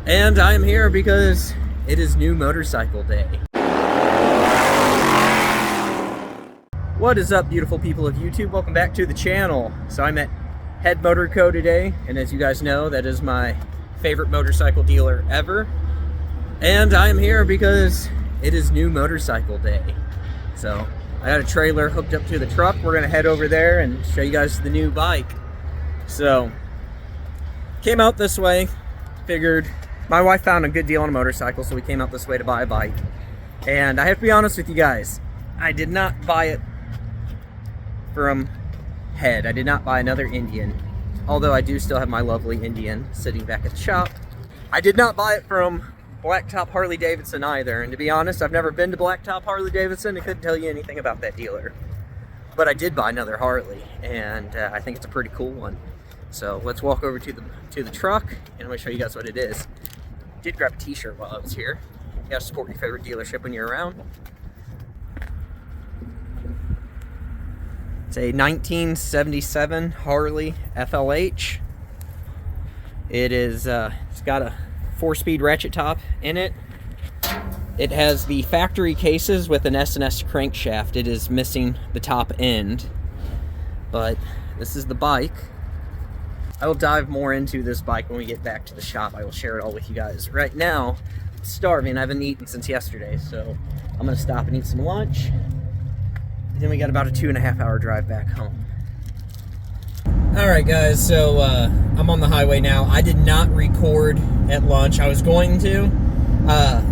And I am here because it is new motorcycle day. What is up, beautiful people of YouTube? Welcome back to the channel. So I'm at Head Motor Co. today, and as you guys know, that is my favorite motorcycle dealer ever. And I am here because it is new motorcycle day. So I got a trailer hooked up to the truck. We're gonna head over there and show you guys the new bike. So came out this way, figured my wife found a good deal on a motorcycle, so we came out this way to buy a bike. And I have to be honest with you guys, I did not buy it from Head. I did not buy another Indian, although I do still have my lovely Indian sitting back at the shop. I did not buy it from Blacktop Harley Davidson either, and to be honest, I've never been to Blacktop Harley Davidson and couldn't tell you anything about that dealer. But I did buy another Harley, and I think it's a pretty cool one. So let's walk over to the truck, and I'm going to show you guys what it is. Did grab a t-shirt while I was here. You gotta support your favorite dealership when you're around. It's a 1977 Harley FLH. It is, it's got a 4-speed ratchet top in it. It has the factory cases with an S&S crankshaft. It is missing the top end, but this is the bike. I will dive more into this bike when we get back to the shop. I will share it all with you guys. Right now, I'm starving. I haven't eaten since yesterday, so I'm gonna stop and eat some lunch. And then we got about a 2.5 hour drive back home. All right, guys, so I'm on the highway now. I did not record at lunch. I was going to,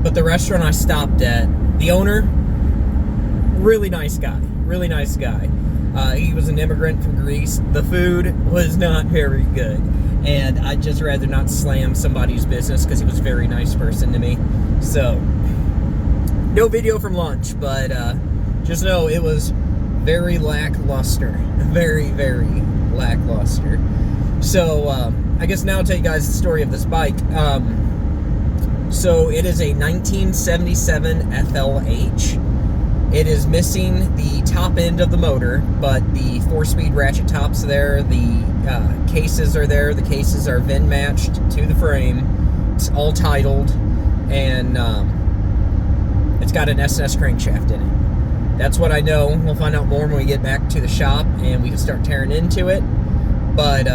but the restaurant I stopped at, the owner, really nice guy, really nice guy. He was an immigrant from Greece. The food was not very good, and I'd just rather not slam somebody's business because he was a very nice person to me. So, no video from lunch, but just know it was very lackluster. Very, very lackluster. So, I guess now I'll tell you guys the story of this bike. So, it is a 1977 FLH. It is missing the top end of the motor, but the 4-speed ratchet top's there, the cases are there, the cases are VIN matched to the frame, it's all titled, and it's got an S&S crankshaft in it. That's what I know. We'll find out more when we get back to the shop and we can start tearing into it. But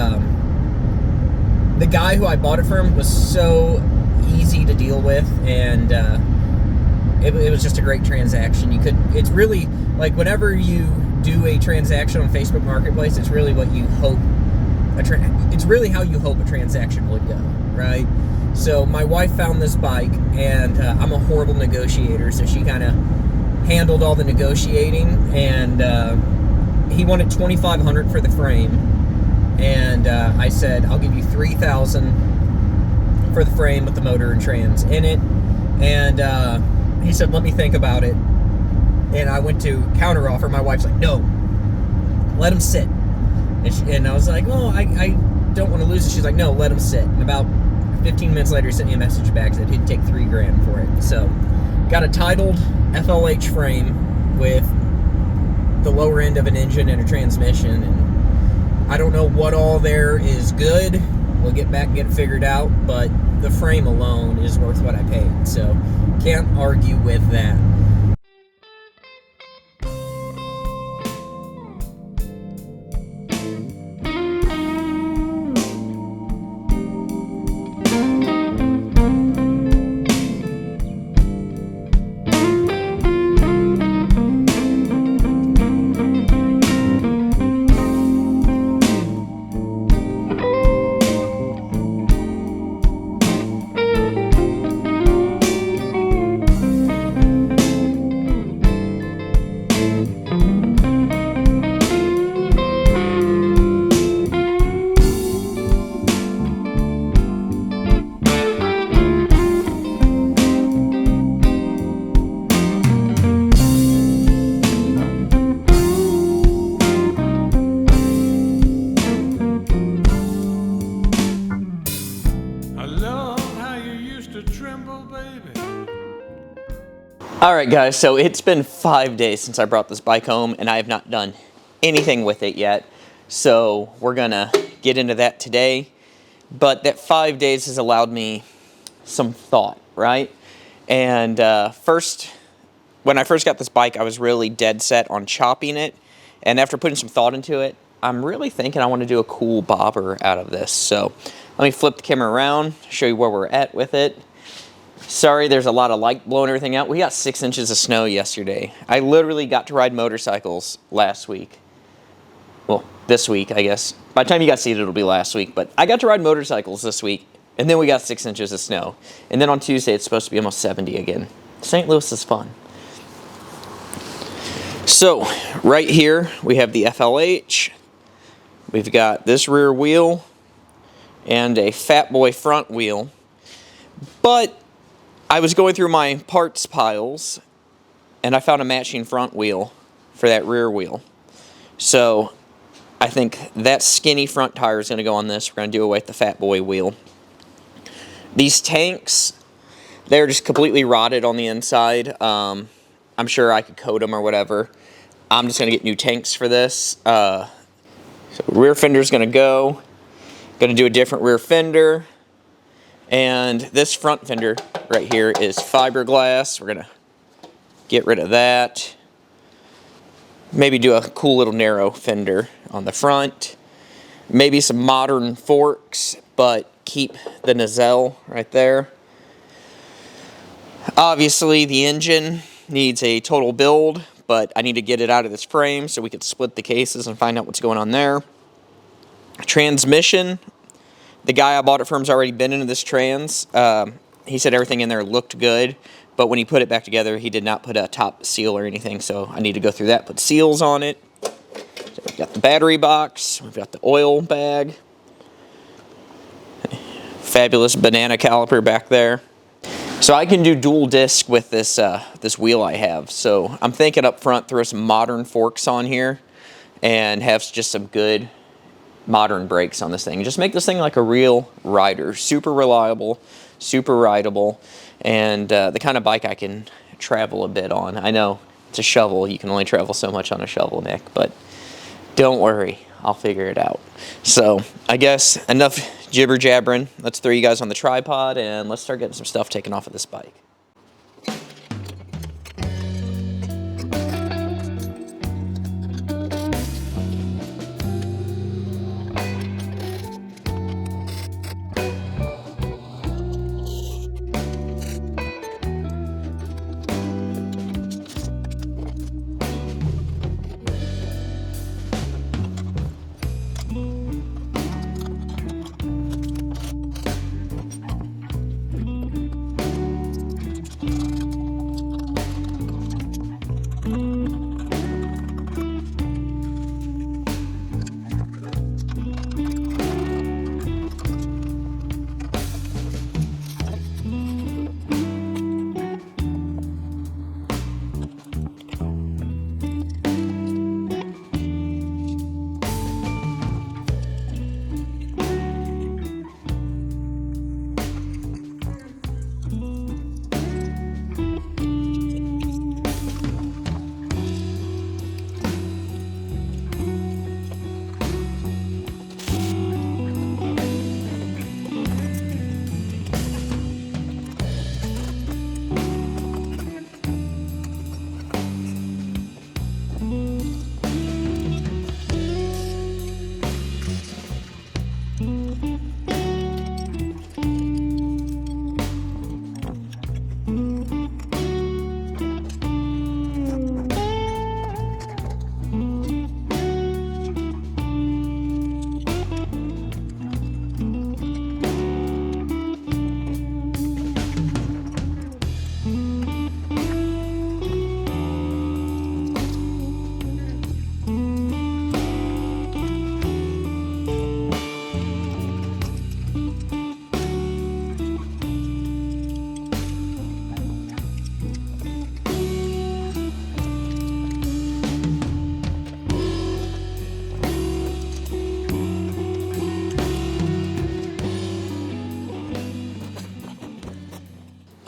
the guy who I bought it from was so easy to deal with, and it was just a great transaction. It's really, like, whenever you do a transaction on Facebook Marketplace, it's really what you hope, it's really how you hope a transaction would go, right? So my wife found this bike, and I'm a horrible negotiator, so she kind of handled all the negotiating, and he wanted $2,500 for the frame, and I said, I'll give you $3,000 for the frame with the motor and trans in it, and he said, let me think about it. And I went to counter offer. My wife's like, no, let him sit. And I was like, well, I don't want to lose it. She's like, no, let him sit. And about 15 minutes later, he sent me a message back that he'd take $3,000 for it. So got a titled FLH frame with the lower end of an engine and a transmission. And I don't know what all there is good. We'll get back and get it figured out, but the frame alone is worth what I paid. So can't argue with that. Alright guys, so it's been 5 days since I brought this bike home and I have not done anything with it yet. So we're gonna get into that today. But that 5 days has allowed me some thought, right? And when I first got this bike, I was really dead set on chopping it. And after putting some thought into it, I'm really thinking I want to do a cool bobber out of this. So let me flip the camera around, show you where we're at with it. Sorry, there's a lot of light blowing everything out. We got 6 inches of snow yesterday. I literally got to ride motorcycles last week. Well, this week, I guess. By the time you guys see it, it'll be last week. But I got to ride motorcycles this week, and then we got 6 inches of snow. And then on Tuesday, it's supposed to be almost 70 again. St. Louis is fun. So, right here, we have the FLH. We've got this rear wheel and a Fat Boy front wheel. But I was going through my parts piles, and I found a matching front wheel for that rear wheel. So I think that skinny front tire is going to go on this. We're going to do away with the Fat Boy wheel. These tanks, they're just completely rotted on the inside. I'm sure I could coat them or whatever. I'm just going to get new tanks for this. So rear fender's going to go. Going to do a different rear fender. And this front fender right here is fiberglass. We're going to get rid of that. Maybe do a cool little narrow fender on the front. Maybe some modern forks, but keep the nacelle right there. Obviously, the engine needs a total build, but I need to get it out of this frame so we can split the cases and find out what's going on there. Transmission. The guy I bought it from has already been into this trans. He said everything in there looked good, but when he put it back together, he did not put a top seal or anything, so I need to go through that, put seals on it. So we've got the battery box, we've got the oil bag, fabulous banana caliper back there. So I can do dual disc with this this wheel I have. So I'm thinking up front, throw some modern forks on here and have just some good modern brakes on this thing. Just make this thing like a real rider. Super reliable, super rideable, and the kind of bike I can travel a bit on. I know it's a shovel. You can only travel so much on a shovel, Nick, but don't worry. I'll figure it out. So I guess enough jibber jabbering. Let's throw you guys on the tripod and let's start getting some stuff taken off of this bike.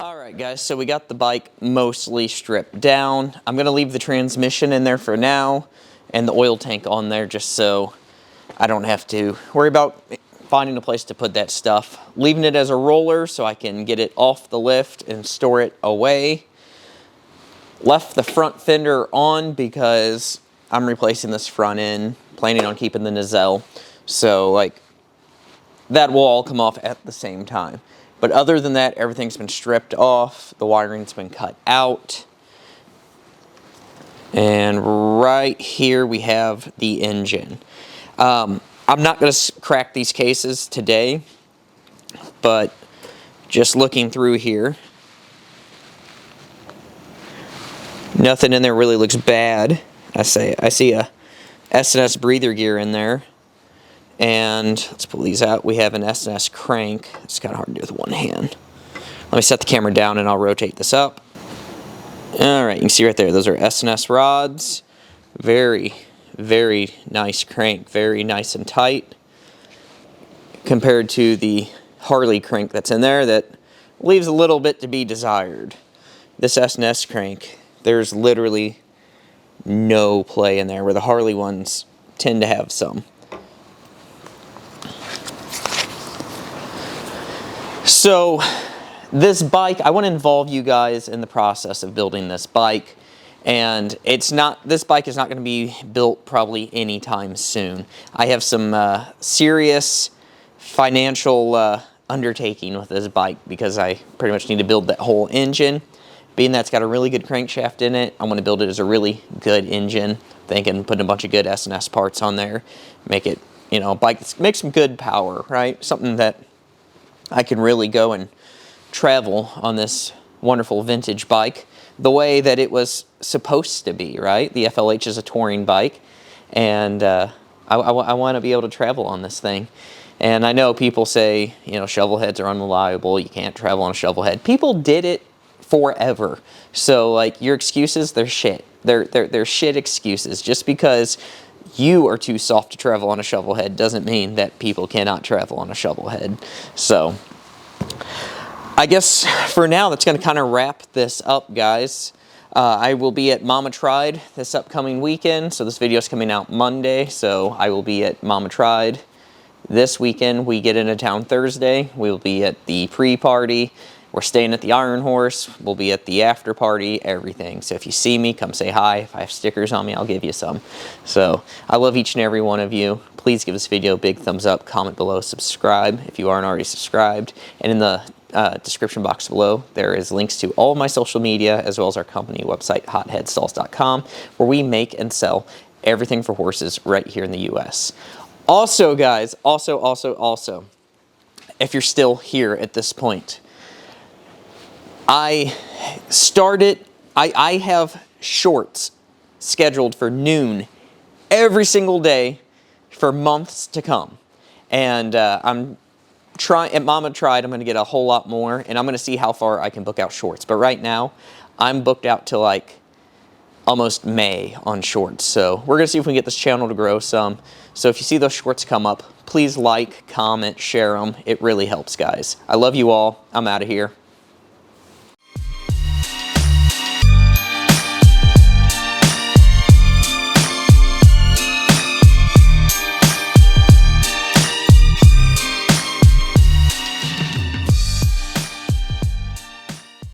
Alright guys, so we got the bike mostly stripped down. I'm going to leave the transmission in there for now and the oil tank on there just so I don't have to worry about finding a place to put that stuff. Leaving it as a roller so I can get it off the lift and store it away. Left the front fender on because I'm replacing this front end, planning on keeping the nacelle. So like that will all come off at the same time. But other than that, everything's been stripped off. The wiring's been cut out. And right here we have the engine. I'm not going to crack these cases today, but just looking through here, nothing in there really looks bad. I see a S&S breather gear in there. And let's pull these out. We have an S&S crank. It's kind of hard to do with one hand. Let me set the camera down and I'll rotate this up. Alright, you can see right there, those are S&S rods. Very, very nice crank. Very nice and tight. Compared to the Harley crank that's in there that leaves a little bit to be desired. This S&S crank, there's literally no play in there, where the Harley ones tend to have some. So this bike, I want to involve you guys in the process of building this bike, and this bike is not going to be built probably anytime soon. I have some serious financial undertaking with this bike because I pretty much need to build that whole engine. Being that it's got a really good crankshaft in it, I'm going to build it as a really good engine. Thinking putting a bunch of good S&S parts on there, make it, you know, bike that makes some good power, right? Something that I can really go and travel on this wonderful vintage bike the way that it was supposed to be, right? The FLH is a touring bike, and I want to be able to travel on this thing. And I know people say, you know, shovel heads are unreliable, you can't travel on a shovel head. People did it forever. So, like, your excuses, they're shit. They're shit excuses. Just because you are too soft to travel on a shovel head doesn't mean that people cannot travel on a shovel head. So I guess for now that's going to kind of wrap this up, guys. I will be at Mama Tried this upcoming weekend. So this video is coming out Monday, so I will be at Mama Tried this weekend. We get into town Thursday. We will be at the pre-party. We're staying at the Iron Horse. We'll be at the after party, everything. So if you see me, come say hi. If I have stickers on me, I'll give you some. So I love each and every one of you. Please give this video a big thumbs up, comment below, subscribe if you aren't already subscribed. And in the description box below, there is links to all of my social media as well as our company website, Headstalls.com, where we make and sell everything for horses right here in the U.S. Also, guys, also, if you're still here at this point, I have shorts scheduled for noon every single day for months to come. And I'm trying, at Mama Tried, I'm going to get a whole lot more, and I'm going to see how far I can book out shorts. But right now, I'm booked out to like almost May on shorts. So we're going to see if we can get this channel to grow some. So if you see those shorts come up, please like, comment, share them. It really helps, guys. I love you all. I'm out of here.